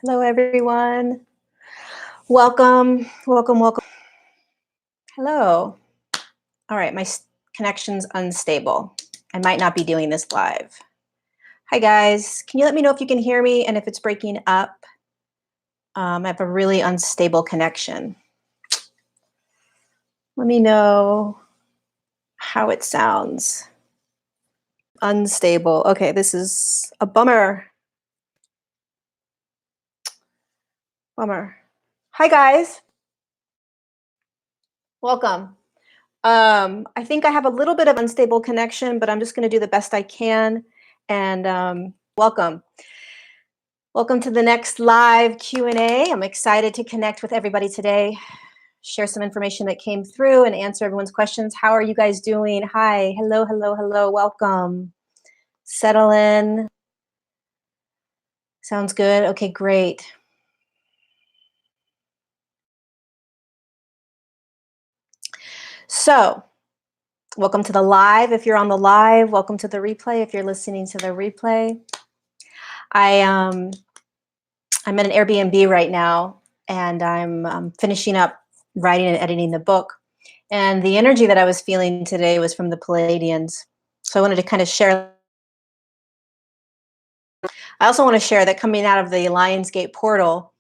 Hello, everyone. Welcome, welcome, welcome. Hello. All right, connection's unstable. I might not be doing this live. Hi, guys. Can you let me know if you can hear me and if it's breaking up? I have a really unstable connection. Let me know how it sounds. Unstable. Okay, this is a bummer. Bummer. Hi, guys. Welcome. I think I have a little bit of unstable connection, but I'm just going to do the best I can. And welcome. Welcome to the next live Q&A. I'm excited to connect with everybody today, share some information that came through and answer everyone's questions. How are you guys doing? Hi, hello, hello, hello, welcome. Settle in. Sounds good. Okay, great. So, welcome to the live. If you're on the live, welcome to the replay. If you're listening to the replay, I'm at an Airbnb right now, and I'm finishing up writing and editing the book. And the energy that I was feeling today was from the Pleiadians. So I wanted to kind of share. I also want to share that coming out of the Lionsgate portal,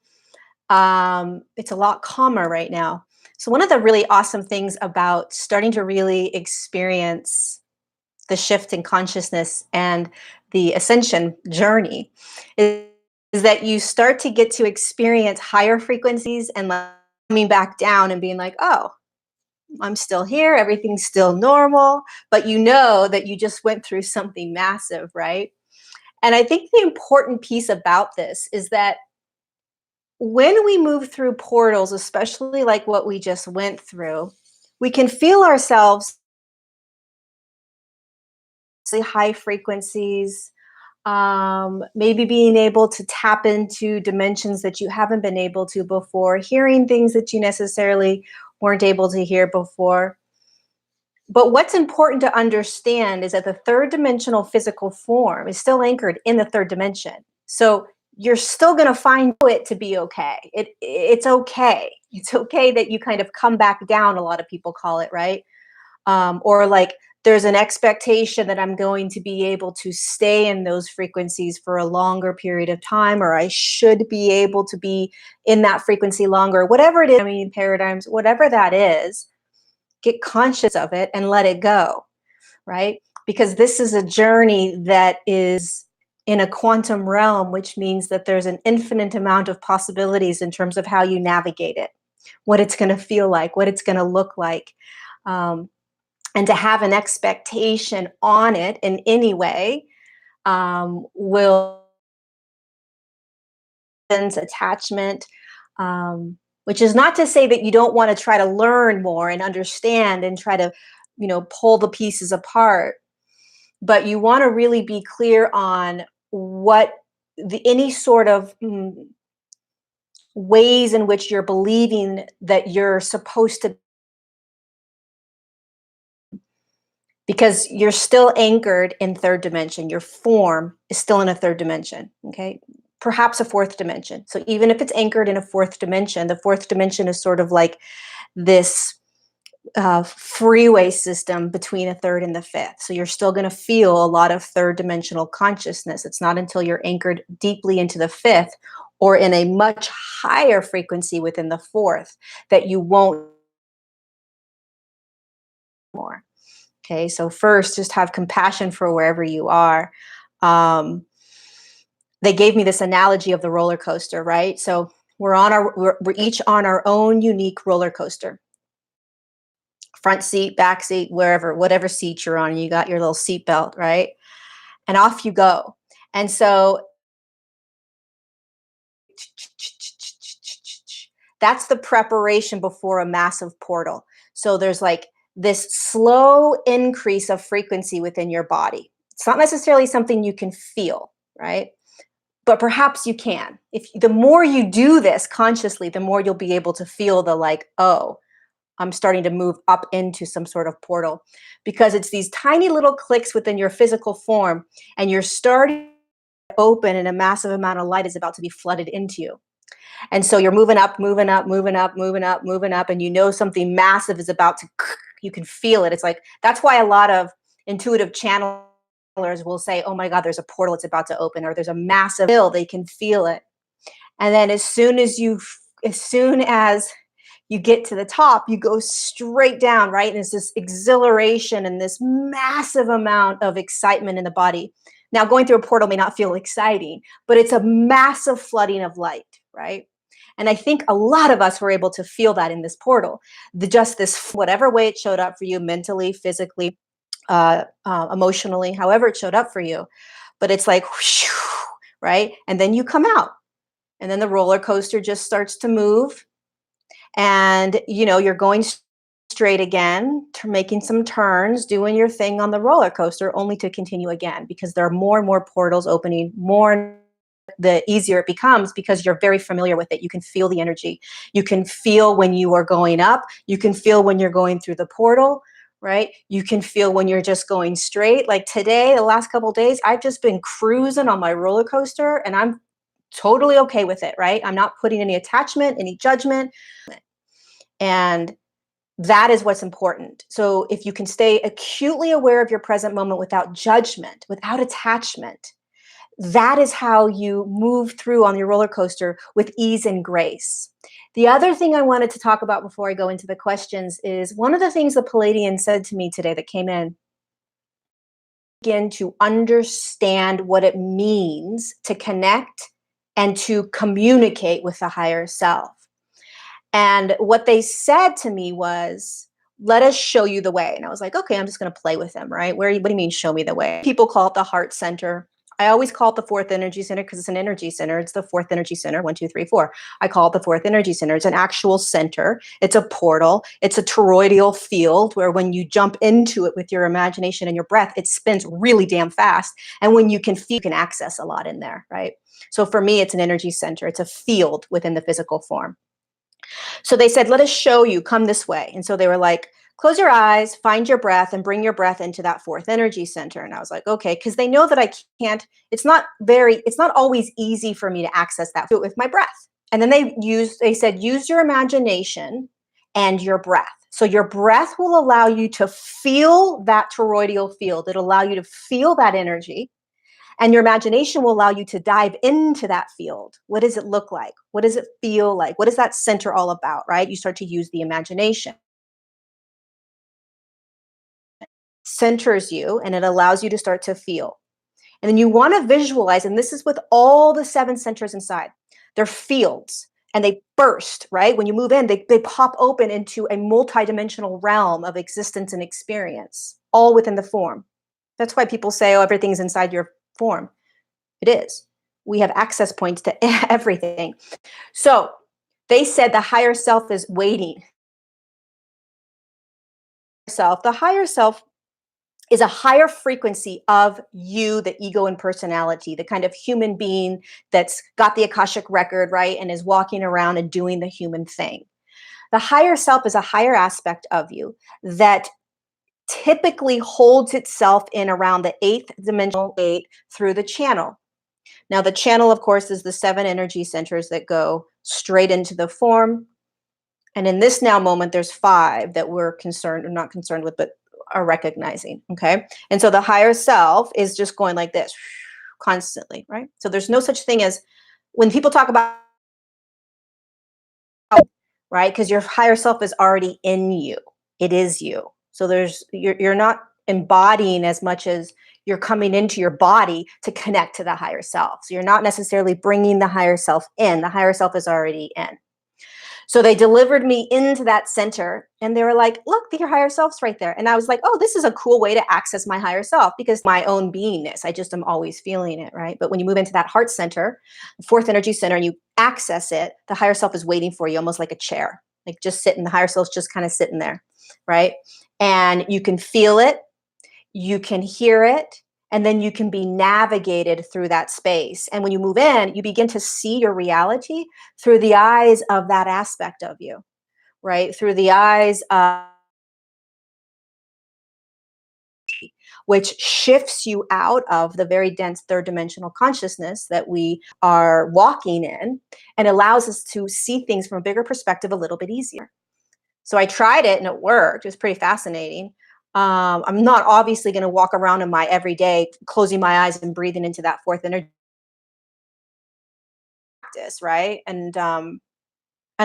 it's a lot calmer right now. So one of the really awesome things about starting to really experience the shift in consciousness and the ascension journey is that you start to get to experience higher frequencies and like coming back down and being like, oh, I'm still here, everything's still normal, but you know that you just went through something massive, right? And I think the important piece about this is that when we move through portals, especially like what we just went through, we can feel ourselves high frequencies, maybe being able to tap into dimensions that you haven't been able to before, hearing things that you necessarily weren't able to hear before. But what's important to understand is that the third dimensional physical form is still anchored in the third dimension. So you're still going to find it to be okay. It's okay. It's okay that you kind of come back down, a lot of people call it, right? Or like there's an expectation that I'm going to be able to stay in those frequencies for a longer period of time, or I should be able to be in that frequency longer, whatever it is. I mean, paradigms, whatever that is, get conscious of it and let it go, right? Because this is a journey that is in a quantum realm, which means that there's an infinite amount of possibilities in terms of how you navigate it, what it's going to feel like, what it's going to look like. And to have an expectation on it in any way will attachment, which is not to say that you don't want to try to learn more and understand and try to, pull the pieces apart, but you want to really be clear on what any sort of ways in which you're believing that you're supposed to, because you're still anchored in third dimension. Your form is still in a third dimension, okay? Perhaps a fourth dimension. So even if it's anchored in a fourth dimension, the fourth dimension is sort of like this freeway system between a third and the fifth. So you're still going to feel a lot of third dimensional consciousness. It's not until you're anchored deeply into the fifth or in a much higher frequency within the fourth that you won't more. Okay, so first, just have compassion for wherever you are. They gave me this analogy of the roller coaster, right? So we're each on our own unique roller coaster. Front seat, back seat, wherever, whatever seat you're on, you got your little seat belt, right? And off you go. And so that's the preparation before a massive portal. So there's like this slow increase of frequency within your body. It's not necessarily something you can feel, right? But perhaps you can. If the more you do this consciously, the more you'll be able to feel the like, oh, I'm starting to move up into some sort of portal, because it's these tiny little clicks within your physical form, and you're starting to open and a massive amount of light is about to be flooded into you. And so you're moving up, moving up, moving up, moving up, moving up, and you know something massive is about to, you can feel it. It's like, that's why a lot of intuitive channelers will say, oh my God, there's a portal, it's about to open, or there's a massive hill, they can feel it. And then as soon as you get to the top, you go straight down, right? And it's this exhilaration and this massive amount of excitement in the body. Now, going through a portal may not feel exciting, but it's a massive flooding of light, right? And I think a lot of us were able to feel that in this portal. Just this, whatever way it showed up for you, mentally, physically, emotionally, however it showed up for you. But it's like, whoosh, right? And then you come out, and then the roller coaster just starts to move, and you're going straight again, making some turns, doing your thing on the roller coaster, only to continue again, because there are more and more portals opening, more the easier it becomes, because you're very familiar with it. You can feel the energy. You can feel when you are going up. You can feel when you're going through the portal, right? You can feel when you're just going straight. Like today, the last couple of days, I've just been cruising on my roller coaster, and I'm totally okay with it, right? I'm not putting any attachment, any judgment. And that is what's important. So if you can stay acutely aware of your present moment without judgment, without attachment, that is how you move through on your roller coaster with ease and grace. The other thing I wanted to talk about before I go into the questions is one of the things the Palladian said to me today that came in, begin to understand what it means to connect and to communicate with the higher self. And what they said to me was, let us show you the way. And I was like, okay, I'm just going to play with them, right? What do you mean show me the way? People call it the heart center. I always call it the fourth energy center because it's an energy center. It's the fourth energy center, 1, 2, 3, 4. I call it the fourth energy center. It's an actual center. It's a portal. It's a toroidal field where when you jump into it with your imagination and your breath, it spins really damn fast. And when you can feel, you can access a lot in there, right? So for me, it's an energy center. It's a field within the physical form. So they said, let us show you, come this way. And so they were like, close your eyes, find your breath, and bring your breath into that fourth energy center. And I was like, okay, because they know that I can't, it's not always easy for me to access that. Do it with my breath. And then they said, use your imagination and your breath. So your breath will allow you to feel that toroidal field. It'll allow you to feel that energy. And your imagination will allow you to dive into that field. What does it look like? What does it feel like? What is that center all about, right? You start to use the imagination. Centers you, and it allows you to start to feel. And then you want to visualize, and this is with all the 7 centers inside. They're fields, and they burst, right? When you move in, they pop open into a multidimensional realm of existence and experience, all within the form. That's why people say, oh, everything's inside your form. It is. We have access points to everything. So they said the higher self is waiting. The higher self is a higher frequency of you, the ego and personality, the kind of human being that's got the Akashic record, right? And is walking around and doing the human thing. The higher self is a higher aspect of you that typically holds itself in around the 8th dimensional 8 through the channel. Now, the channel, of course, is the 7 energy centers that go straight into the form. And in this now moment, there's 5 that we're concerned, or not concerned with, but are recognizing, okay? And so the higher self is just going like this constantly, right? So there's no such thing as, when people talk about, right? Because your higher self is already in you. It is you. So you're not embodying as much as you're coming into your body to connect to the higher self. So you're not necessarily bringing the higher self in. The higher self is already in. So they delivered me into that center, and they were like, look, your higher self's right there. And I was like, oh, this is a cool way to access my higher self, because my own beingness, I just am always feeling it, right? But when you move into that heart center, the 4th energy center, and you access it, the higher self is waiting for you, almost like a chair, like just sitting. The higher self's just kind of sitting there, right? And you can feel it, you can hear it, and then you can be navigated through that space. And when you move in, you begin to see your reality through the eyes of that aspect of you, right? Through the eyes of which shifts you out of the very dense third dimensional consciousness that we are walking in and allows us to see things from a bigger perspective a little bit easier. So I tried it and it worked. It was pretty fascinating. I'm not obviously going to walk around in my everyday closing my eyes and breathing into that fourth energy practice, right? And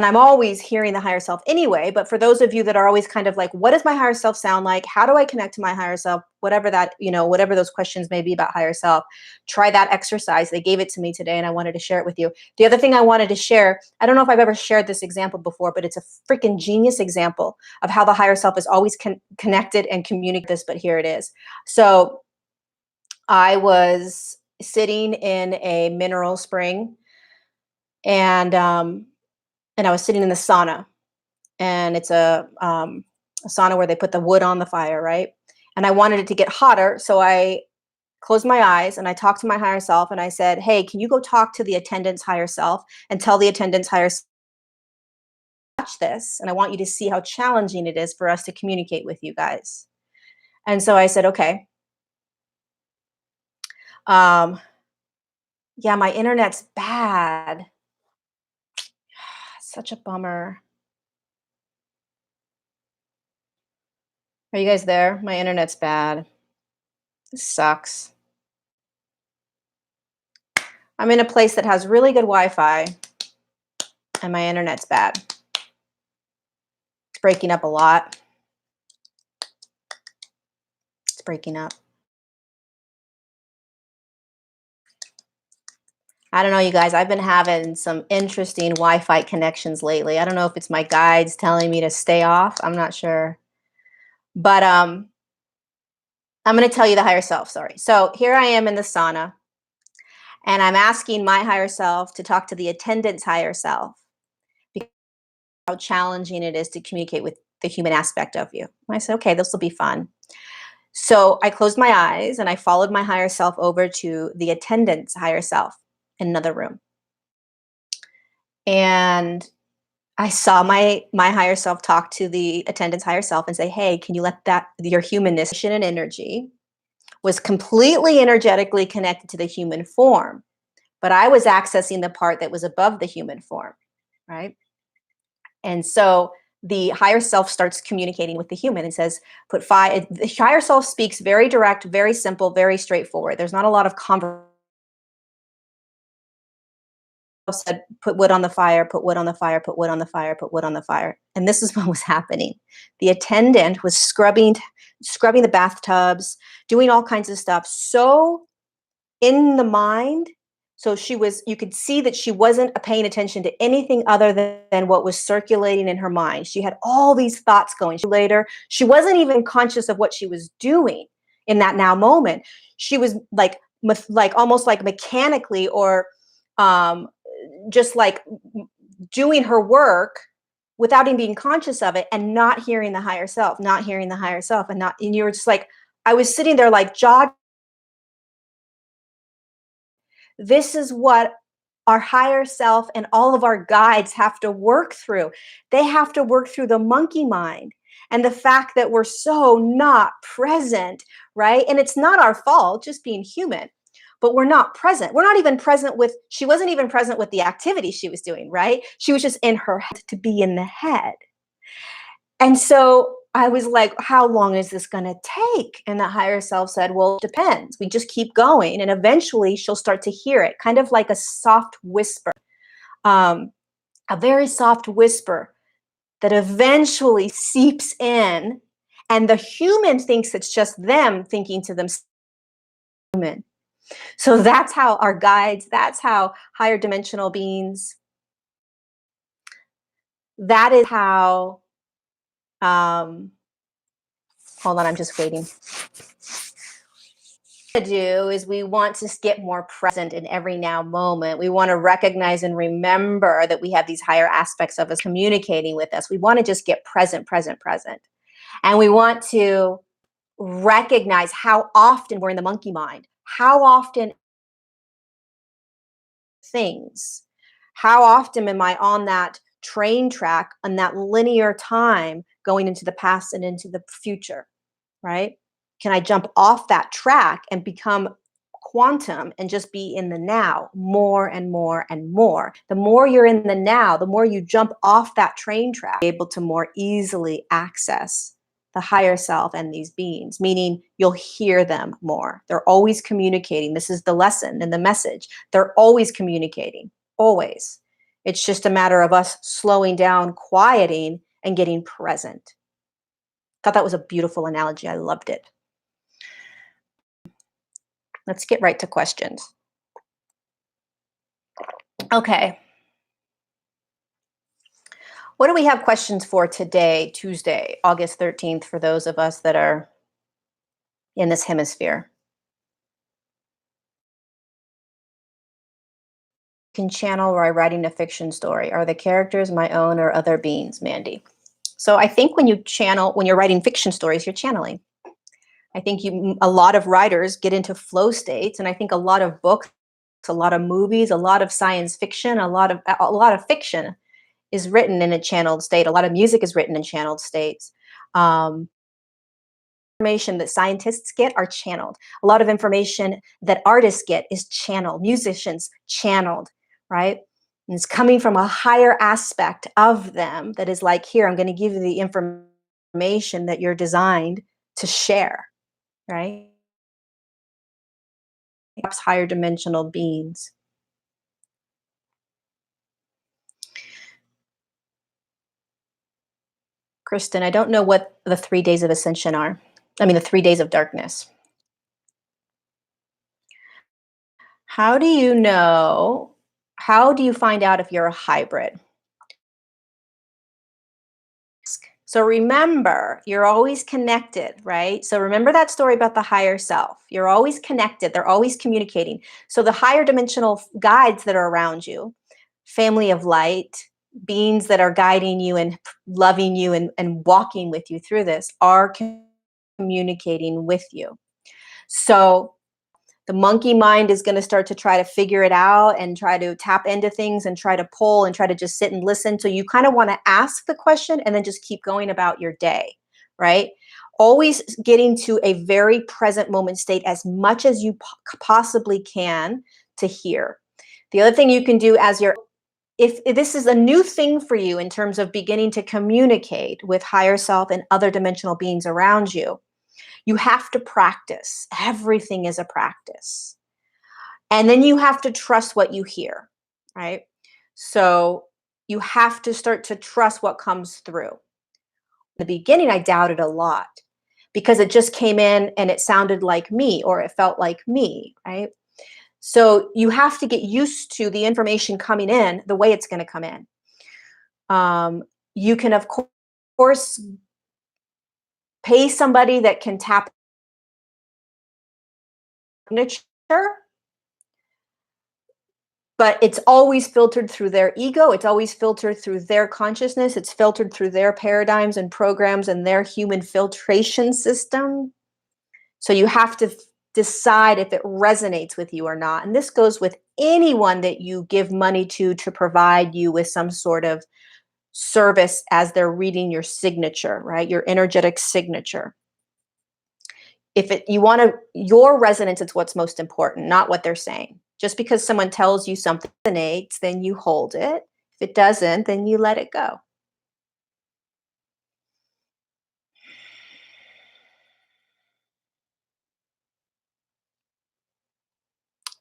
I'm always hearing the higher self anyway. But for those of you that are always kind of like, what does my higher self sound like? How do I connect to my higher self? Whatever that, whatever those questions may be about higher self, try that exercise. They gave it to me today and I wanted to share it with you. The other thing I wanted to share, I don't know if I've ever shared this example before, but it's a freaking genius example of how the higher self is always connected and communicate this, but here it is. So I was sitting in a mineral spring and I was sitting in the sauna, and it's a sauna where they put the wood on the fire, right? And I wanted it to get hotter, so I closed my eyes and I talked to my higher self, and I said, "Hey, can you go talk to the attendant's higher self and tell the attendant's higher self, watch this, and I want you to see how challenging it is for us to communicate with you guys." And so I said, "Okay." Um, yeah, my internet's bad. Such a bummer. Are you guys there? My internet's bad. This sucks. I'm in a place that has really good Wi-Fi and my internet's bad. It's breaking up a lot. It's breaking up. I don't know, you guys. I've been having some interesting Wi-Fi connections lately. I don't know if it's my guides telling me to stay off. I'm not sure. But I'm going to tell you the higher self. Sorry. So here I am in the sauna, and I'm asking my higher self to talk to the attendant's higher self, because how challenging it is to communicate with the human aspect of you. And I said, okay, this will be fun. So I closed my eyes and I followed my higher self over to the attendant's higher self in another room. And I saw my higher self talk to the attendant's higher self and say, "Hey, can you let that your humanness and energy was completely energetically connected to the human form, but I was accessing the part that was above the human form, right?" And so the higher self starts communicating with the human and says, "Put five." The higher self speaks very direct, very simple, very straightforward. There's not a lot of conversation. Said, "Put wood on the fire, put wood on the fire, put wood on the fire, put wood on the fire." And this is what was happening. The attendant was scrubbing the bathtubs, doing all kinds of stuff, so in the mind. So you could see that she wasn't paying attention to anything other than what was circulating in her mind. She had all these thoughts going. Later, she wasn't even conscious of what she was doing in that now moment. She was like almost like mechanically or um, just like doing her work without even being conscious of it and not hearing the higher self, not hearing the higher self, and you were just like, I was sitting there like jaw. This is what our higher self and all of our guides have to work through. They have to work through the monkey mind and the fact that we're so not present, right? And it's not our fault, just being human, but we're not present. We're not even present with, she wasn't even present with the activity she was doing, right? She was just in her head to be in the head. And so I was like, how long is this going to take? And the higher self said, well, it depends. We just keep going. And eventually she'll start to hear it, kind of like a soft whisper, um, a very soft whisper that eventually seeps in. And the human thinks it's just them thinking to themselves. So that's how our guides, that's how higher dimensional beings, that is how, hold on, I'm just waiting. Do is we want to get more present in every now moment. We want to recognize and remember that we have these higher aspects of us communicating with us. We want to just get present, present, present. And we want to recognize how often we're in the monkey mind, how often things, how often am I on that train track, on that linear time going into the past and into the future, right? Can I jump off that track and become quantum and just be in the now more and more and more? The more you're in the now, the more you jump off that train track, able to more easily access the higher self and these beings, meaning you'll hear them more. They're always communicating. This is the lesson and the message. They're always communicating, always. It's just a matter of us slowing down, quieting, and getting present. Thought that was a beautiful analogy. I loved it. Let's get right to questions. Okay. What do we have questions for today, Tuesday, August 13th, for those of us that are in this hemisphere? Can channel while writing a fiction story. Are the characters my own or other beings, Mandy? So I think when you channel, when you're writing fiction stories, you're channeling. I think a lot of writers get into flow states, and I think a lot of books, a lot of movies, a lot of science fiction, a lot of fiction is written in a channeled state. A lot of music is written in channeled states. Um, Information that scientists get are channeled. A lot of information that artists get is channeled. Musicians channeled, right? And it's coming from a higher aspect of them that is like, here, I'm going to give you the information that you're designed to share, right? Perhaps higher dimensional beings. Kristen, I don't know what the 3 days of ascension are. I mean, the 3 days of darkness. How do you know? How do you find out if you're a hybrid? So remember, you're always connected, right? So remember that story about the higher self. You're always connected, they're always communicating. So the higher dimensional guides that are around you, family of light, beings that are guiding you and loving you and walking with you through this are communicating with you. So the monkey mind is going to start to try to figure it out and try to tap into things and try to pull and try to just sit and listen. So you kind of want to ask the question and then just keep going about your day, right? Always getting to a very present moment state as much as you possibly can to hear. The other thing you can do as you're, if this is a new thing for you in terms of beginning to communicate with higher self and other dimensional beings around you have to practice. Everything is a practice. And then you have to trust what you hear, right? So you have to start to trust what comes through. In the beginning, I doubted a lot because it just came in and it sounded like me or it felt like me, right? So you have to get used to the information coming in the way it's going to come in. You can, of course, pay somebody that can tap signature, but it's always filtered through their ego. It's always filtered through their consciousness. It's filtered through their paradigms and programs and their human filtration system. So you have to decide if it resonates with you or not. And this goes with anyone that you give money to provide you with some sort of service as they're reading your signature, right? Your energetic signature. If you want to, your resonance is what's most important, not what they're saying. Just because someone tells you something resonates, then you hold it. If it doesn't, then you let it go.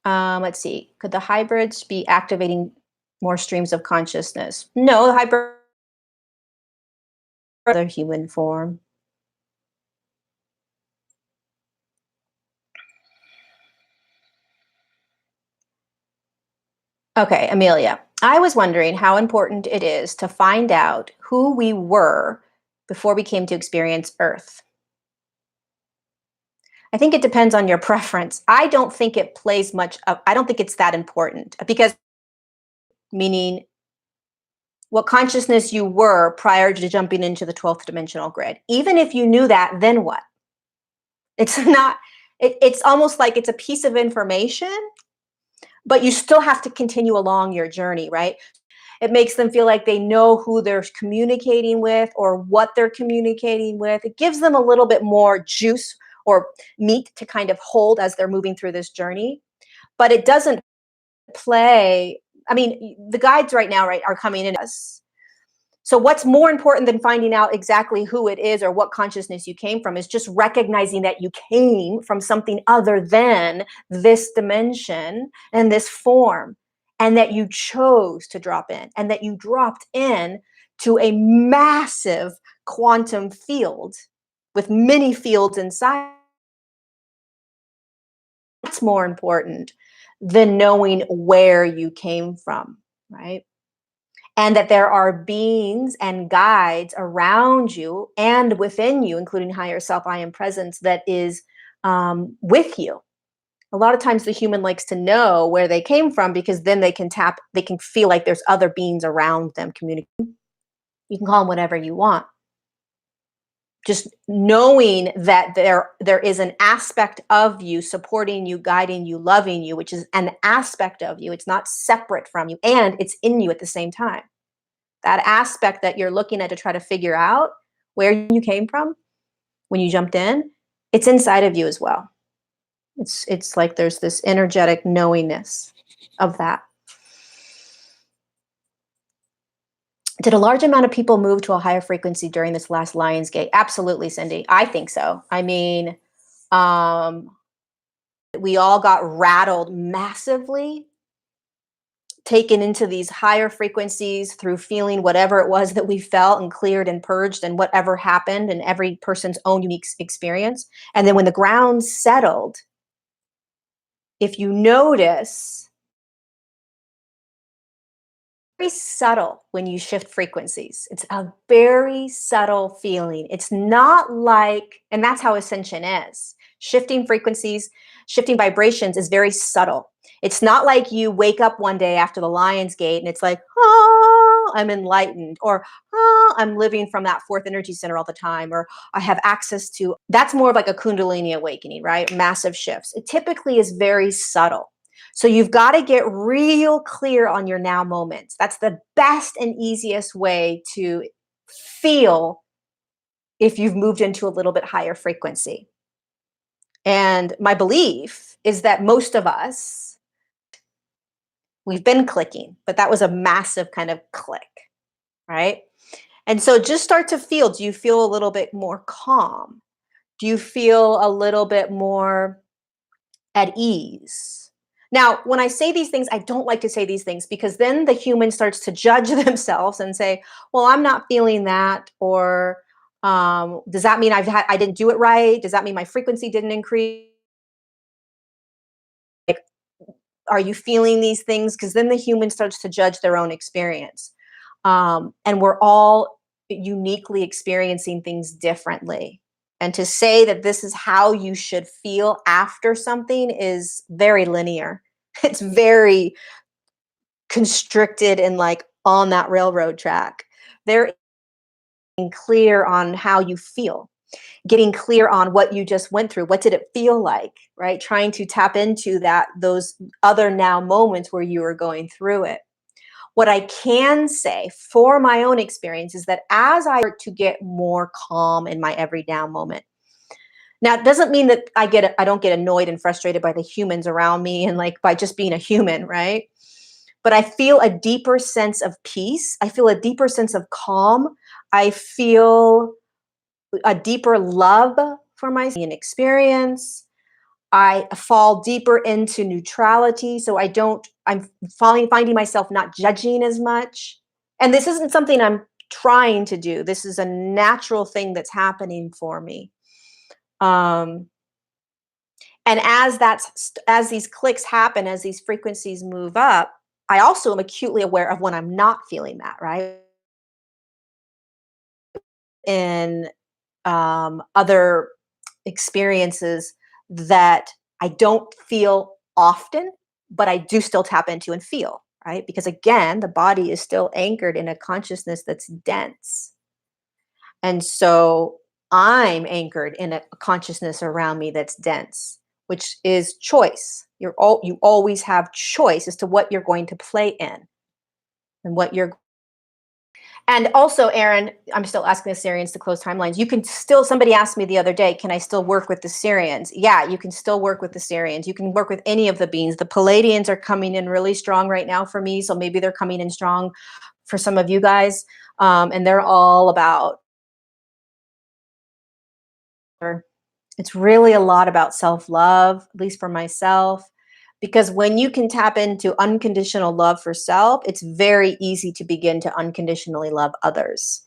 Let's see. Could the hybrids be activating more streams of consciousness? No, the hybrid are the human form. Okay, Amelia. I was wondering how important it is to find out who we were before we came to experience Earth. I think it depends on your preference. I don't think it plays much of, I don't think it's that important because meaning what consciousness you were prior to jumping into the 12th dimensional grid. Even if you knew that, then what? It's not, it's almost like it's a piece of information, but you still have to continue along your journey, right? It makes them feel like they know who they're communicating with or what they're communicating with. It gives them a little bit more juice or meet to kind of hold as they're moving through this journey. But it doesn't play. I mean, the guides right now, right, are coming in us. So what's more important than finding out exactly who it is or what consciousness you came from is just recognizing that you came from something other than this dimension and this form, and that you chose to drop in, and that you dropped in to a massive quantum field with many fields inside. That's more important than knowing where you came from, right? And that there are beings and guides around you and within you, including higher self, I am presence, that is with you. A lot of times the human likes to know where they came from because then they can feel like there's other beings around them communicating. You can call them whatever you want. Just knowing that there is an aspect of you supporting you, guiding you, loving you, which is an aspect of you. It's not separate from you, and it's in you at the same time. That aspect that you're looking at to try to figure out where you came from when you jumped in, it's inside of you as well. It's like there's this energetic knowingness of that. Did a large amount of people move to a higher frequency during this last Lionsgate? Absolutely, Cindy. I think so. I mean, we all got rattled massively, taken into these higher frequencies through feeling whatever it was that we felt, and cleared and purged, and whatever happened, and every person's own unique experience. And then when the ground settled, if you notice, very subtle when you shift frequencies. It's a very subtle feeling. It's not like, and that's how ascension is. Shifting frequencies, shifting vibrations is very subtle. It's not like you wake up one day after the Lion's Gate and it's like, oh, I'm enlightened, or oh, I'm living from that fourth energy center all the time, or I have access to, that's more of like a Kundalini awakening, right? Massive shifts. It typically is very subtle. So you've got to get real clear on your now moments. That's the best and easiest way to feel if you've moved into a little bit higher frequency. And my belief is that most of us, we've been clicking, but that was a massive kind of click, right? And so just start to feel, do you feel a little bit more calm? Do you feel a little bit more at ease? Now, when I say these things, I don't like to say these things because then the human starts to judge themselves and say, well, I'm not feeling that. Or does that mean I didn't do it right? Does that mean my frequency didn't increase? Like, are you feeling these things? Because then the human starts to judge their own experience. And we're all uniquely experiencing things differently. And to say that this is how you should feel after something is very linear. It's very constricted and like on that railroad track. They're clear on how you feel, getting clear on what you just went through. What did it feel like, right? Trying to tap into those other now moments where you were going through it. What I can say for my own experience is that as I start to get more calm in my every now moment, now it doesn't mean that I don't get annoyed and frustrated by the humans around me and like by just being a human, right? But I feel a deeper sense of peace. I feel a deeper sense of calm. I feel a deeper love for my experience. I fall deeper into neutrality. So I'm finding myself not judging as much. And this isn't something I'm trying to do. This is a natural thing that's happening for me. And as these clicks happen, as these frequencies move up, I also am acutely aware of when I'm not feeling that, right? In other experiences that I don't feel often, but I do still tap into and feel, right? Because again, the body is still anchored in a consciousness that's dense. And so I'm anchored in a consciousness around me that's dense, which is choice. You always have choice as to what you're going to play in and what you're. And also, Aaron, I'm still asking the Sirians to close timelines. You can still, somebody asked me the other day, can I still work with the Sirians? Yeah, you can still work with the Sirians. You can work with any of the beings. The Palladians are coming in really strong right now for me. So maybe they're coming in strong for some of you guys. And they're all about, it's really a lot about self-love, at least for myself. Because when you can tap into unconditional love for self, it's very easy to begin to unconditionally love others.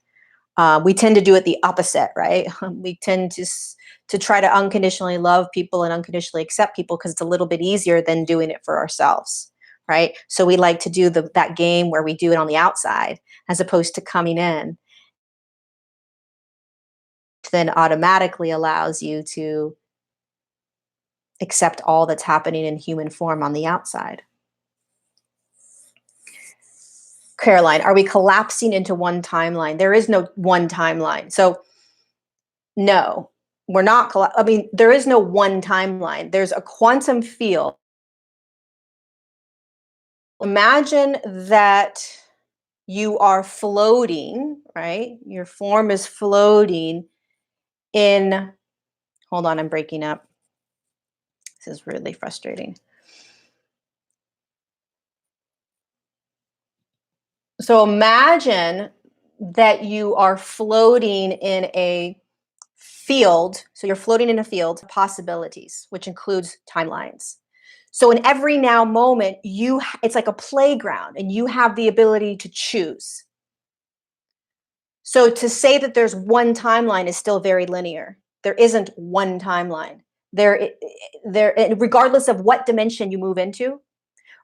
We tend to do it the opposite, right? We tend to try to unconditionally love people and unconditionally accept people because it's a little bit easier than doing it for ourselves, right? So we like to do that game where we do it on the outside as opposed to coming in. Then automatically allows you to accept all that's happening in human form on the outside. Caroline, are we collapsing into one timeline? There is no one timeline. So no, we're not. I mean, there is no one timeline. There's a quantum field. Imagine that you are floating, right? Your form is floating in, hold on, I'm breaking up. This is really frustrating. So imagine that you are floating in a field. So you're floating in a field of possibilities, which includes timelines. So in every now moment, it's like a playground and you have the ability to choose. So to say that there's one timeline is still very linear. There isn't one timeline. Regardless of what dimension you move into,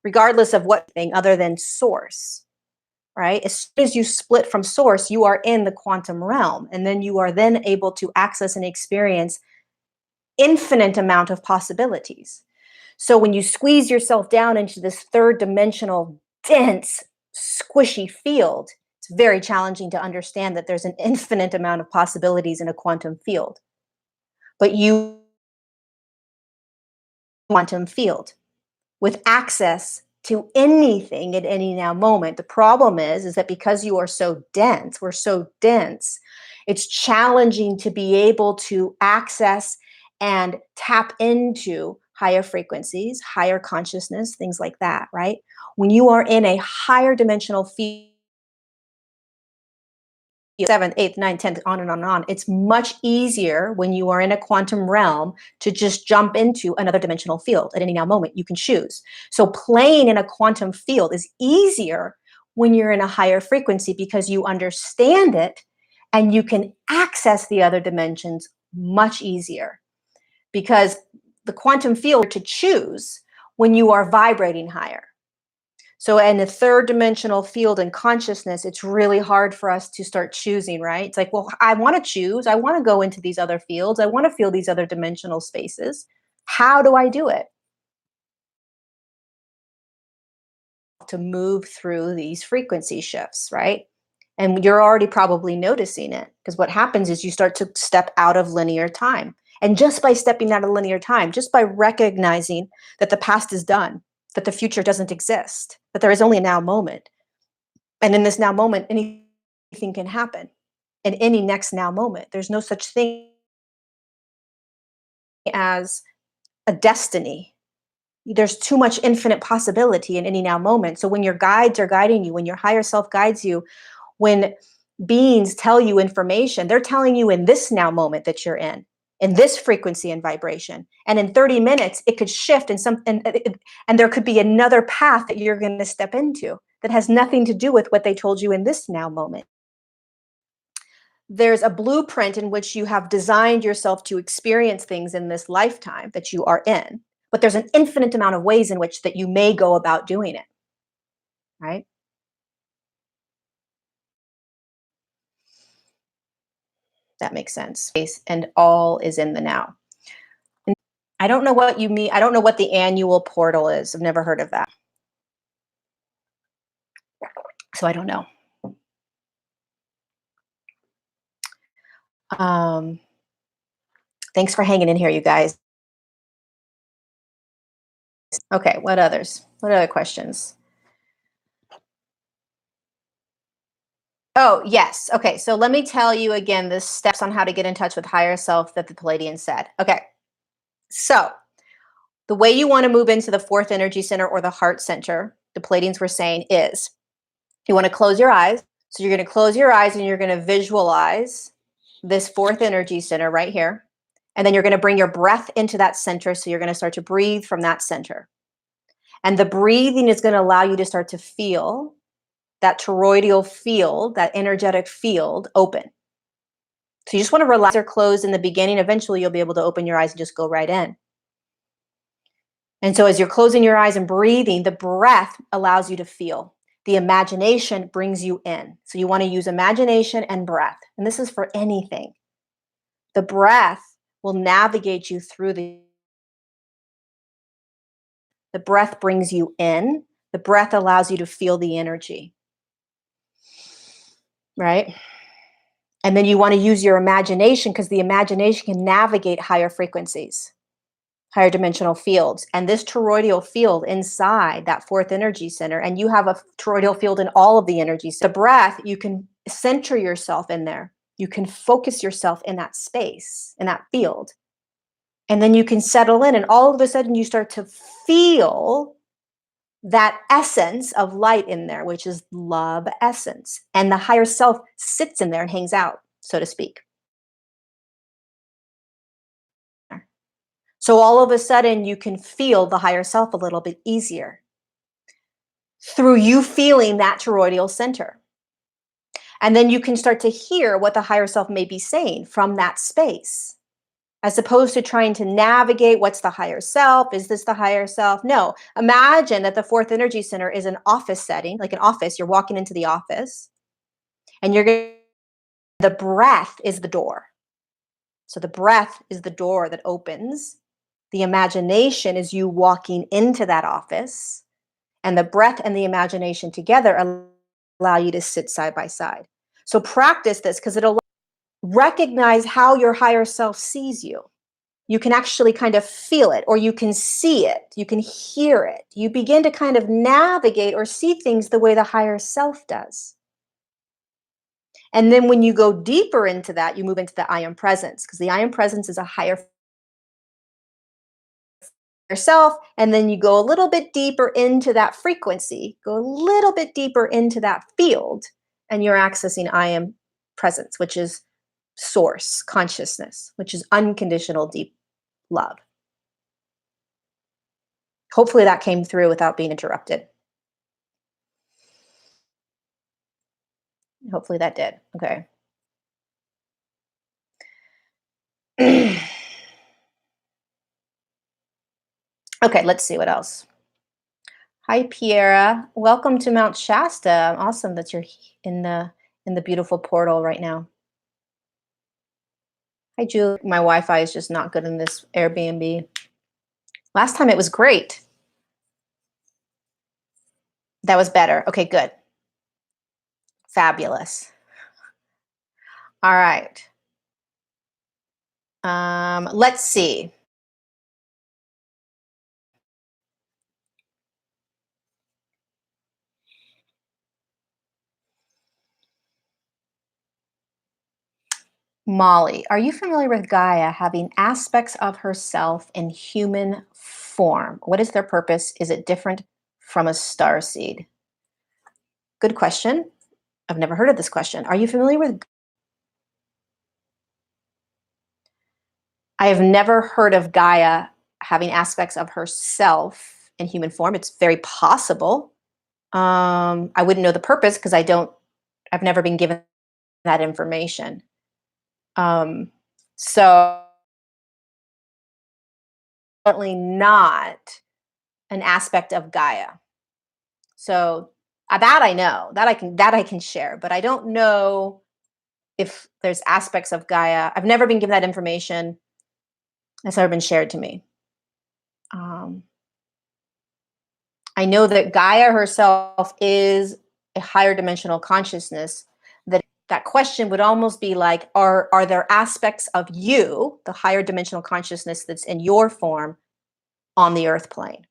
regardless of what thing other than source, right? As soon as you split from source, you are in the quantum realm, and then you are then able to access and experience infinite amount of possibilities. So when you squeeze yourself down into this third dimensional, dense, squishy field, it's very challenging to understand that there's an infinite amount of possibilities in a quantum field. But you quantum field with access to anything at any now moment. The problem is that because you are so dense, we're so dense, it's challenging to be able to access and tap into higher frequencies, higher consciousness, things like that, right? When you are in a higher dimensional field, seventh, eighth, ninth, 10th, on and on and on. It's much easier when you are in a quantum realm to just jump into another dimensional field at any now moment. You can choose. So playing in a quantum field is easier when you're in a higher frequency because you understand it and you can access the other dimensions much easier because the quantum field to choose when you are vibrating higher. So in the third dimensional field and consciousness, it's really hard for us to start choosing, right? It's like, well, I want to choose. I want to go into these other fields. I want to feel these other dimensional spaces. How do I do it? To move through these frequency shifts, right? And you're already probably noticing it because what happens is you start to step out of linear time. And just by stepping out of linear time, just by recognizing that the past is done, that the future doesn't exist, that there is only a now moment. And in this now moment, anything can happen in any next now moment. There's no such thing as a destiny. There's too much infinite possibility in any now moment. So when your guides are guiding you, when your higher self guides you, when beings tell you information, they're telling you in this now moment that you're in this frequency and vibration. And in 30 minutes, it could shift and there could be another path that you're going to step into that has nothing to do with what they told you in this now moment. There's a blueprint in which you have designed yourself to experience things in this lifetime that you are in, but there's an infinite amount of ways in which that you may go about doing it, right? That makes sense. And all is in the now. And I don't know what you mean. I don't know what the annual portal is. I've never heard of that. So I don't know. Um, Thanks for hanging in here, you guys. Okay, what others? What other questions? Oh, yes. Okay, so let me tell you again the steps on how to get in touch with higher self that the Palladian said. Okay, so the way you want to move into the fourth energy center or the heart center, the Palladians were saying, is you want to close your eyes. So you're going to close your eyes and you're going to visualize this fourth energy center right here. And then you're going to bring your breath into that center. So you're going to start to breathe from that center. And the breathing is going to allow you to start to feel that toroidal field, that energetic field open. So you just want to relax or close in the beginning. Eventually, you'll be able to open your eyes and just go right in. And so as you're closing your eyes and breathing, the breath allows you to feel. The imagination brings you in. So you want to use imagination and breath. And this is for anything. The breath will navigate you through the breath brings you in. The breath allows you to feel the energy. Right? And then you want to use your imagination because the imagination can navigate higher frequencies, higher dimensional fields. And this toroidal field inside that fourth energy center, and you have a toroidal field in all of the energies. The breath, you can center yourself in there. You can focus yourself in that space, in that field. And then you can settle in, and all of a sudden you start to feel that essence of light in there, which is love essence. And the higher self sits in there and hangs out, so to speak. So all of a sudden, you can feel the higher self a little bit easier through you feeling that toroidal center. And then you can start to hear what the higher self may be saying from that space, as opposed to trying to navigate what's the higher self. Is this the higher self? No. Imagine that the fourth energy center is an office setting, like an office. You're walking into the office and the breath is the door. So the breath is the door that opens. The imagination is you walking into that office, and the breath and the imagination together allow you to sit side by side. So practice this because it'll recognize how your higher self sees you. You can actually kind of feel it, or you can see it, you can hear it. You begin to kind of navigate or see things the way the higher self does. And then when you go deeper into that, you move into the I am presence, because the I am presence is a higher yourself. And then you go a little bit deeper into that frequency, go a little bit deeper into that field, and you're accessing I am presence, which is source consciousness, which is unconditional deep love. Hopefully that came through without being interrupted. Hopefully that did. Okay. Okay, let's see what else. Hi, Piera. Welcome to Mount Shasta. Awesome that you're in the beautiful portal right now. Hi, Julie. My Wi-Fi is just not good in this Airbnb. Last time it was great. That was better. Okay, good. Fabulous. All right. Let's see. Molly, are you familiar with Gaia having aspects of herself in human form? What is their purpose? Is it different from a star seed? Good question. I've never heard of this question. Are you familiar with? I have never heard of Gaia having aspects of herself in human form. It's very possible. I wouldn't know the purpose because I've never been given that information. So definitely not an aspect of Gaia. So that I know, that I can share, but I don't know if there's aspects of Gaia. I've never been given that information. It's never been shared to me. Um, I know that Gaia herself is a higher dimensional consciousness. That question would almost be like, are there aspects of you, the higher dimensional consciousness that's in your form, on the earth plane?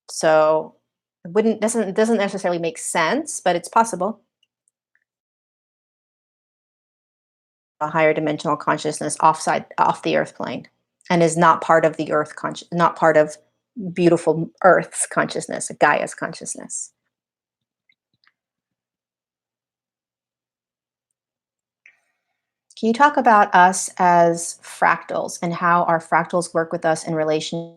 So It wouldn't doesn't necessarily make sense, but it's possible. A higher dimensional consciousness off the earth plane, and is not part of the not part of beautiful earth's consciousness, Gaia's consciousness. Can you talk about us as fractals and how our fractals work with us in relation?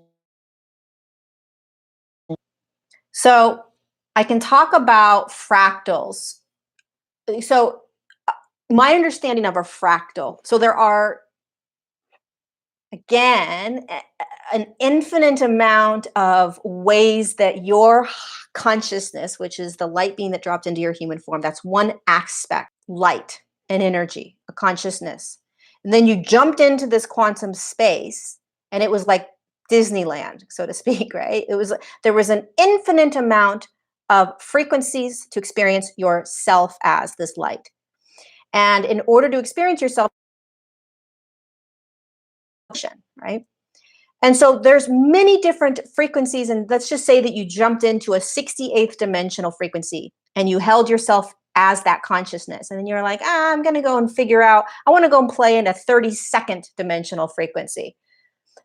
So I can talk about fractals. So my understanding of a fractal, so there are, again, an infinite amount of ways that your consciousness, which is the light being that dropped into your human form, that's one aspect, light and energy, a consciousness. And then you jumped into this quantum space, and it was like Disneyland, so to speak, right? There was an infinite amount of frequencies to experience yourself as this light. And in order to experience yourself, right? And so there's many different frequencies, and let's just say that you jumped into a 68th dimensional frequency and you held yourself as that consciousness. And then you're like, I'm going to go and figure out, I want to go and play in a 32nd dimensional frequency.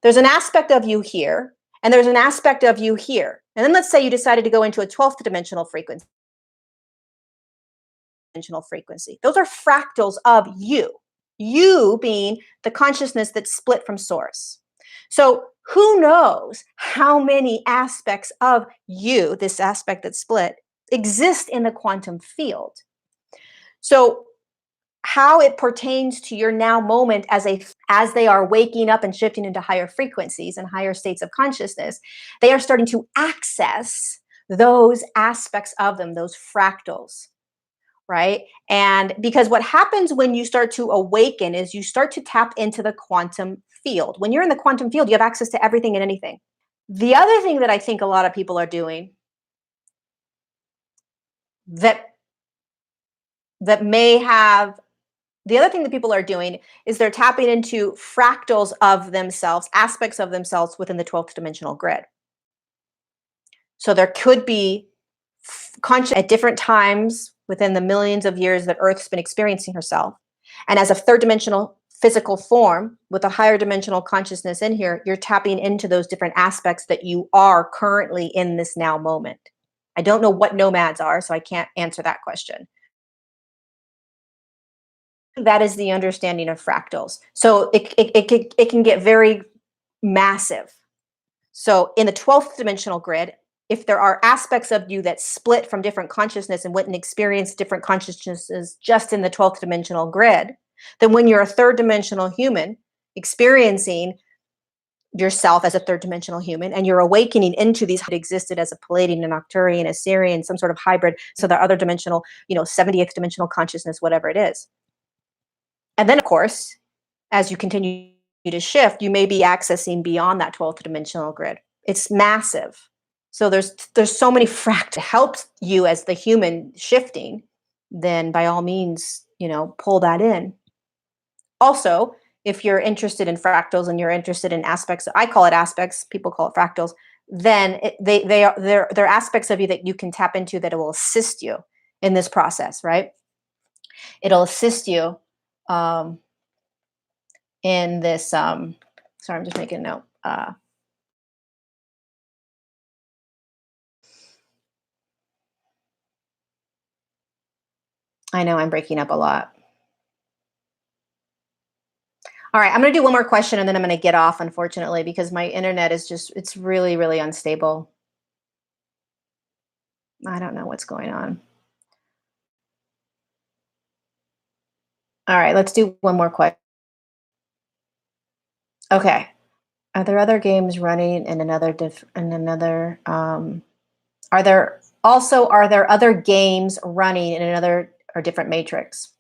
There's an aspect of you here, and there's an aspect of you here. And then let's say you decided to go into a 12th dimensional frequency. Those are fractals of you being the consciousness that's split from source. So who knows how many aspects of you, this aspect that's split, exist in the quantum field. So how it pertains to your now moment as they are waking up and shifting into higher frequencies and higher states of consciousness, they are starting to access those aspects of them, those fractals, right? And because what happens when you start to awaken is you start to tap into the quantum field. When you're in the quantum field, you have access to everything and anything. The other thing that I think a lot of people are doing that may have the other thing that people are doing is they're tapping into fractals of themselves, aspects of themselves within the 12th dimensional grid. So there could be conscious at different times within the millions of years that Earth's been experiencing herself. And as a third dimensional physical form with a higher dimensional consciousness in here, you're tapping into those different aspects that you are currently in this now moment. I don't know what nomads are, so I can't answer that question. That is the understanding of fractals. So it can get very massive. So in the 12th dimensional grid, if there are aspects of you that split from different consciousness and went and experienced different consciousnesses just in the 12th dimensional grid, then when you're a third dimensional human experiencing yourself as a third dimensional human and you're awakening into these that existed as a Palladian, an Arcturian, a Sirian, some sort of hybrid, so the other dimensional, 70th dimensional consciousness, whatever it is. And then, of course, as you continue to shift, you may be accessing beyond that 12th dimensional grid. It's massive. So there's so many fractals to help you as the human shifting, then by all means, pull that in. Also, if you're interested in fractals and you're interested in aspects, I call it aspects, people call it fractals, then they're aspects of you that you can tap into that it will assist you in this process, right? It'll assist you in this. Sorry, I'm just making a note. I know I'm breaking up a lot. All right, I'm going to do one more question and then I'm going to get off, unfortunately, because my internet is it's really, really unstable. I don't know what's going on. All right, let's do one more question. Okay. Are there other games running in another are there other games running in another or different matrix?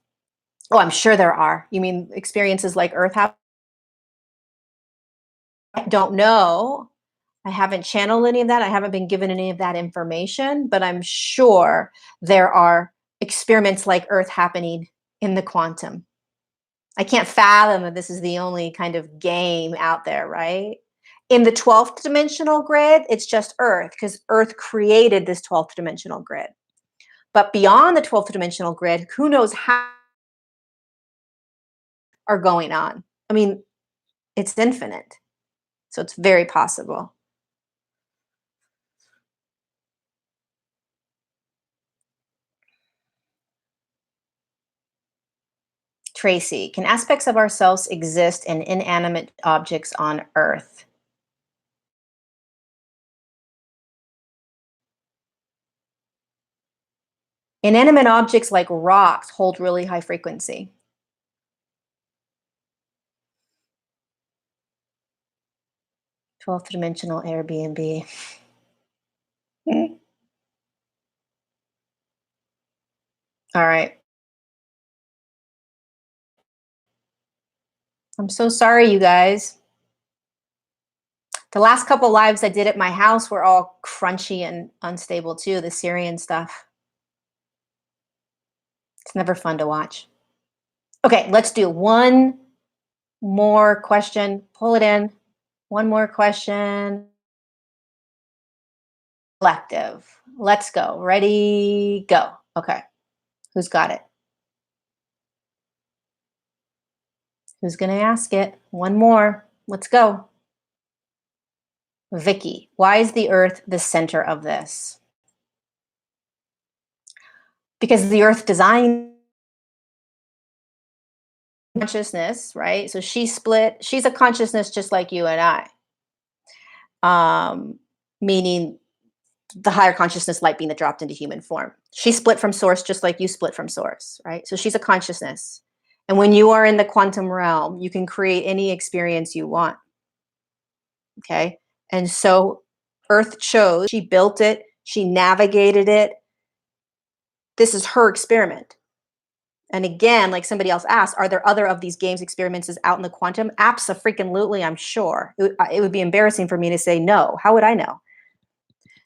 Oh, I'm sure there are. You mean experiences like Earth have? I don't know. I haven't channeled any of that. I haven't been given any of that information, but I'm sure there are experiments like Earth happening in the quantum. I can't fathom that this is the only kind of game out there, right? In the 12th dimensional grid, it's just Earth because Earth created this 12th dimensional grid. But beyond the 12th dimensional grid, who knows how are going on. I mean, it's infinite. So it's very possible. Tracy, can aspects of ourselves exist in inanimate objects on Earth? Inanimate objects like rocks hold really high frequency. 12th dimensional Airbnb. All right. I'm so sorry, you guys. The last couple lives I did at my house were all crunchy and unstable too, the Syrian stuff. It's never fun to watch. Okay, let's do one more question. Pull it in. One more question. Collective. Let's go. Ready, go. Okay. Who's got it? Who's going to ask it? One more. Let's go. Vicky, why is the Earth the center of this? Because the Earth designed consciousness, right? So she split, she's a consciousness just like you and I. Meaning the higher consciousness light being that dropped into human form. She split from source just like you split from source, right? So she's a consciousness. And when you are in the quantum realm, you can create any experience you want. Okay. And so Earth chose, she built it, she navigated it. This is her experiment. And again, like somebody else asked, are there other of these games experiences out in the quantum? Abso-freaking-lutely, I'm sure. It would be embarrassing for me to say no. How would I know?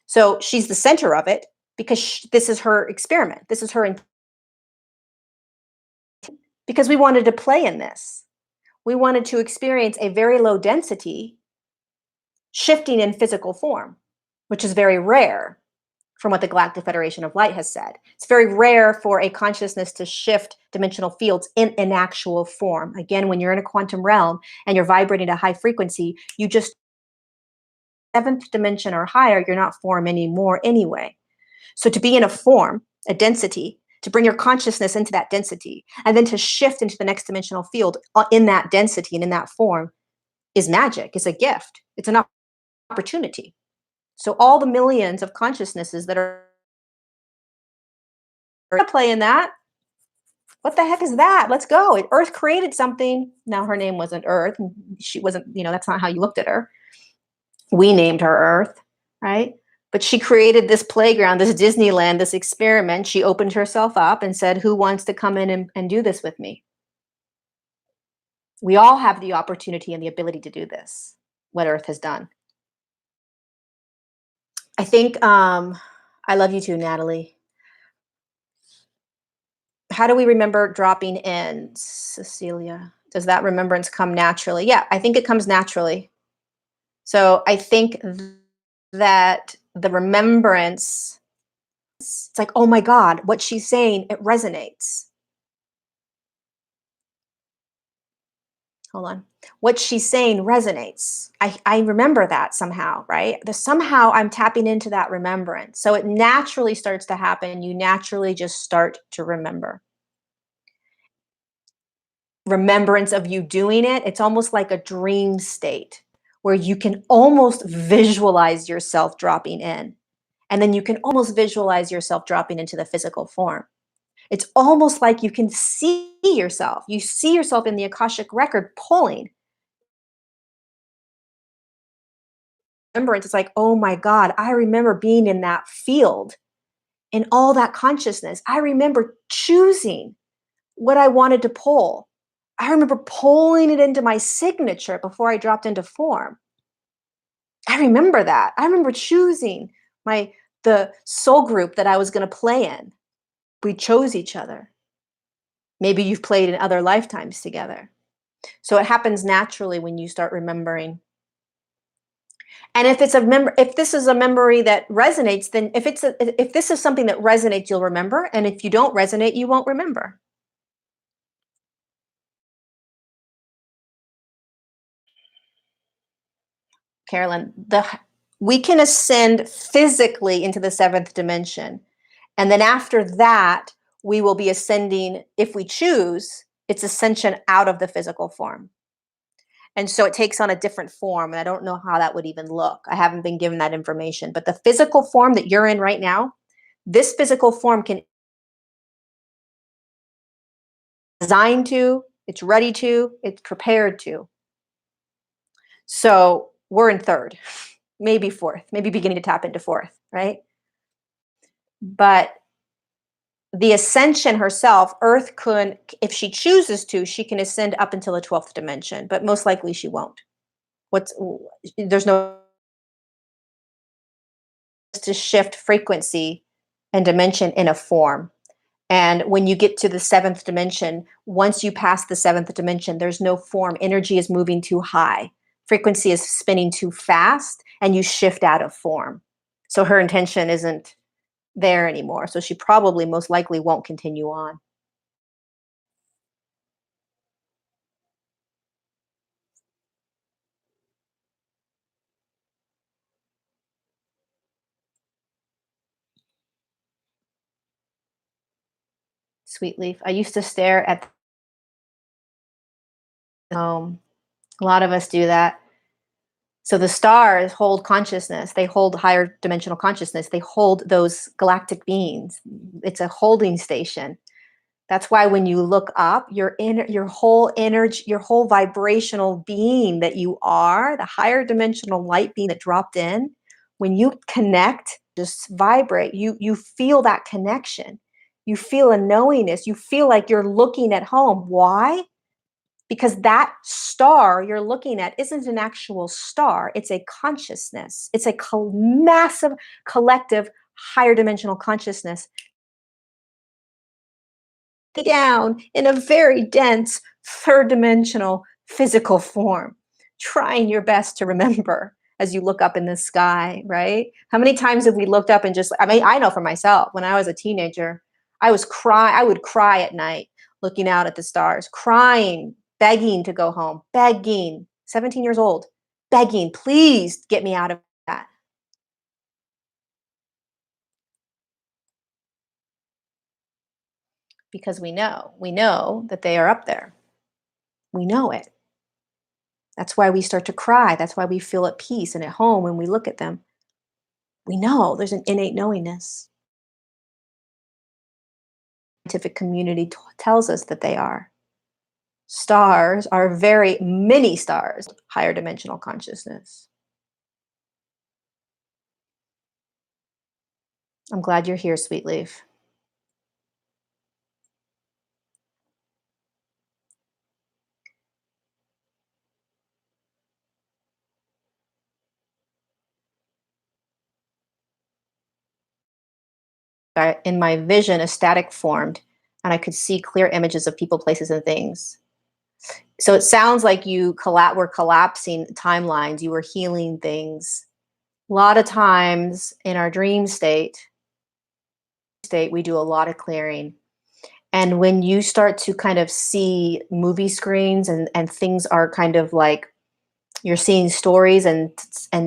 So she's the center of it because this is her experiment. This is her, because we wanted to play in this. We wanted to experience a very low density shifting in physical form, which is very rare from what the Galactic Federation of Light has said. It's very rare for a consciousness to shift dimensional fields in an actual form. Again, when you're in a quantum realm and you're vibrating at a high frequency, you just seventh dimension or higher, you're not form anymore anyway. So to be in a form, a density, to bring your consciousness into that density, and then to shift into the next dimensional field in that density and in that form is magic. It's a gift. It's an opportunity. So all the millions of consciousnesses that are playing that, what the heck is that? Let's go. Earth created something. Now her name wasn't Earth. She wasn't, that's not how you looked at her. We named her Earth, right? But she created this playground, this Disneyland, this experiment. She opened herself up and said, who wants to come in and do this with me? We all have the opportunity and the ability to do this, what Earth has done. I think, I love you too, Natalie. How do we remember dropping in, Cecilia? Does that remembrance come naturally? Yeah, I think it comes naturally. So I think that the remembrance, it's like, oh my God, what she's saying, it resonates. Hold on. What she's saying resonates. I remember that somehow, right? Somehow I'm tapping into that remembrance. So it naturally starts to happen. You naturally just start to remember. Remembrance of you doing it, it's almost like a dream state where you can almost visualize yourself dropping in. And then you can almost visualize yourself dropping into the physical form. It's almost like you can see yourself. You see yourself in the Akashic record pulling. Remembrance, it's like, oh my God, I remember being in that field, in all that consciousness. I remember choosing what I wanted to pull. I remember pulling it into my signature before I dropped into form. I remember that. I remember choosing the soul group that I was going to play in. We chose each other. Maybe you've played in other lifetimes together. So it happens naturally when you start remembering. And if it's a if this is a memory that resonates, then if this is something that resonates, you'll remember. And if you don't resonate, you won't remember. Carolyn, we can ascend physically into the seventh dimension. And then after that, we will be ascending, if we choose, it's ascension out of the physical form. And so it takes on a different form. And I don't know how that would even look. I haven't been given that information. But the physical form that you're in right now, this physical form can design to, it's ready to, it's prepared to. So we're in third, maybe fourth, maybe beginning to tap into fourth, right? But the ascension herself, Earth could, if she chooses to, she can ascend up until the 12th dimension, but most likely she won't. What's There's no to shift frequency and dimension in a form. And when you get to the seventh dimension, once you pass the seventh dimension, there's no form. Energy is moving too high. Frequency is spinning too fast, and you shift out of form. So her intention isn't there anymore. So she probably most likely won't continue on. Sweet leaf. I used to stare at a lot of us do that. So the stars hold consciousness. They hold higher dimensional consciousness. They hold those galactic beings. It's a holding station. That's why when you look up, your whole energy, your whole vibrational being that you are, the higher dimensional light being that dropped in, when you connect, just vibrate, you feel that connection. You feel a knowingness. You feel like you're looking at home. Why? Because that star you're looking at isn't an actual star, it's a consciousness. It's a massive collective higher dimensional consciousness down in a very dense third dimensional physical form, trying your best to remember as you look up in the sky, right? How many times have we looked up and just, I mean, I know for myself, when I was a teenager, I would cry at night looking out at the stars, crying, begging to go home, begging, 17 years old, begging, please get me out of that. Because we know that they are up there. We know it. That's why we start to cry. That's why we feel at peace and at home when we look at them. We know there's an innate knowingness. The scientific community tells us that they are. Stars are very many stars, higher dimensional consciousness. I'm glad you're here, Sweet Leaf. In my vision, a static formed, and I could see clear images of people, places, and things. So it sounds like you were collapsing timelines. You were healing things. A lot of times in our dream state, we do a lot of clearing. And when you start to kind of see movie screens and things are kind of like you're seeing stories and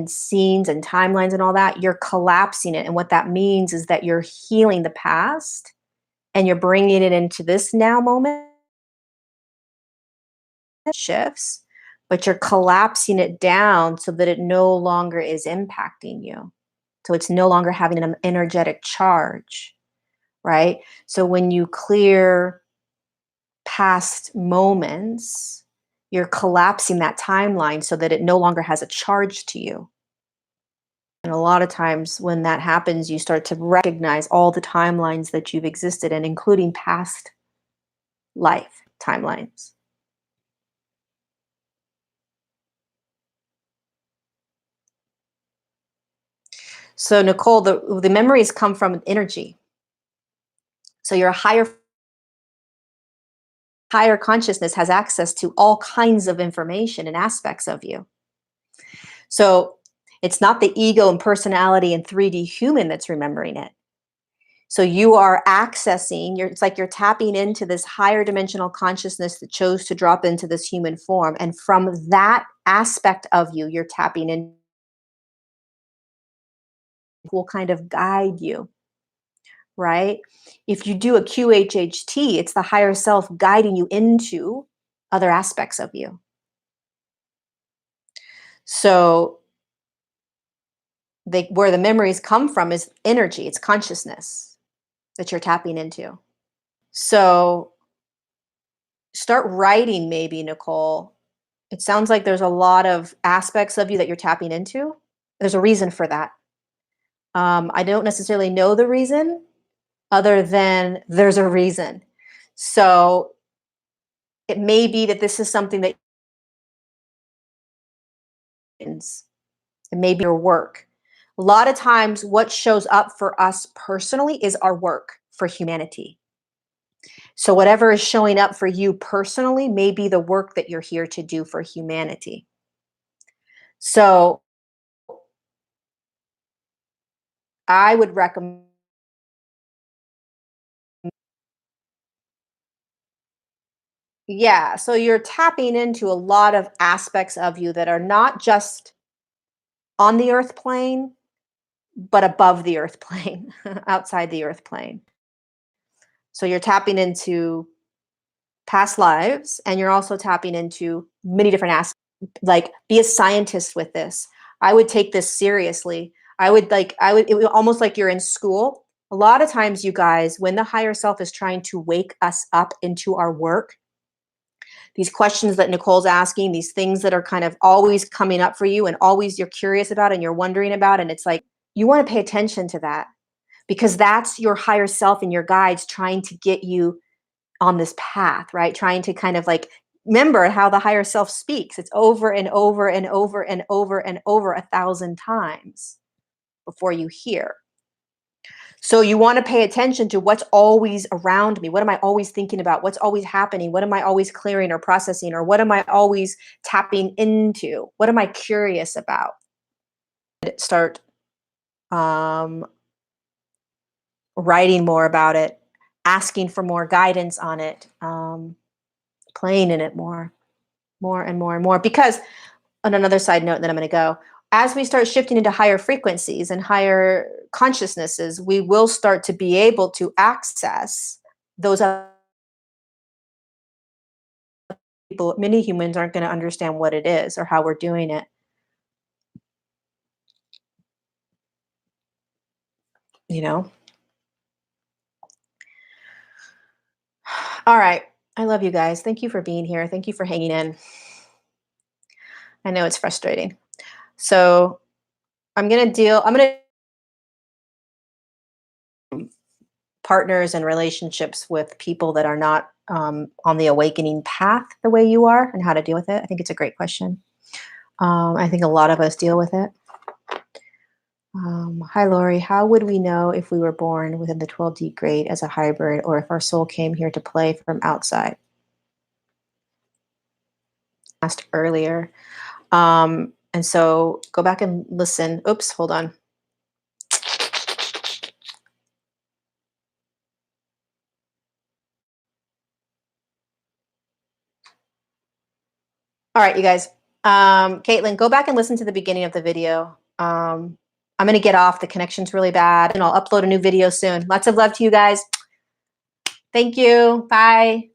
scenes and timelines and all that, you're collapsing it. And what that means is that you're healing the past and you're bringing it into this now moment shifts, but you're collapsing it down so that it no longer is impacting you. So it's no longer having an energetic charge, right? So when you clear past moments, you're collapsing that timeline so that it no longer has a charge to you. And a lot of times when that happens, you start to recognize all the timelines that you've existed in, including past life timelines. So Nicole, the memories come from energy. So your higher consciousness has access to all kinds of information and aspects of you. So It's not the ego and personality and 3D human that's remembering it. So you are accessing, it's like you're tapping into this higher dimensional consciousness that chose to drop into this human form. And from that aspect of you, you're tapping in, will kind of guide you, right? If you do a QHHT, it's the higher self guiding you into other aspects of you. So where the memories come from is energy, it's consciousness that you're tapping into. So start writing, maybe, Nicole. It sounds like there's a lot of aspects of you that you're tapping into. There's a reason for that. I don't necessarily know the reason, other than there's a reason. So it may be that this is something that it may be your work. A lot of times what shows up for us personally is our work for humanity. So whatever is showing up for you personally may be the work that you're here to do for humanity. So I would recommend, yeah, so you're tapping into a lot of aspects of you that are not just on the earth plane, but above the earth plane, outside the earth plane. So you're tapping into past lives, and you're also tapping into many different aspects. Like, be a scientist with this. I would take this seriously. It would almost like you're in school. A lot of times, you guys, when the higher self is trying to wake us up into our work, these questions that Nicole's asking, these things that are kind of always coming up for you and always you're curious about and you're wondering about, and it's like, you want to pay attention to that, because that's your higher self and your guides trying to get you on this path, right? Trying to kind of like, remember how the higher self speaks. It's over and over and over and over and over 1,000 times before you hear. So you want to pay attention to what's always around me. What am I always thinking about? What's always happening? What am I always clearing or processing? Or what am I always tapping into? What am I curious about? Start um, writing more about it, asking for more guidance on it, playing in it more and more and more. Because, on another side note, then I'm going to go, as we start shifting into higher frequencies and higher consciousnesses, we will start to be able to access those other people. Many humans aren't going to understand what it is or how we're doing it. You know? All right. I love you guys. Thank you for being here. Thank you for hanging in. I know it's frustrating. So I'm going to partners and relationships with people that are not on the awakening path the way you are, and how to deal with it. I think it's a great question. I think a lot of us deal with it. Hi, Lori. How would we know if we were born within the 12D grade as a hybrid, or if our soul came here to play from outside? Asked earlier. And so go back and listen. Oops, hold on. All right, you guys. Caitlin, go back and listen to the beginning of the video. I'm going to get off. The connection's really bad, and I'll upload a new video soon. Lots of love to you guys. Thank you. Bye.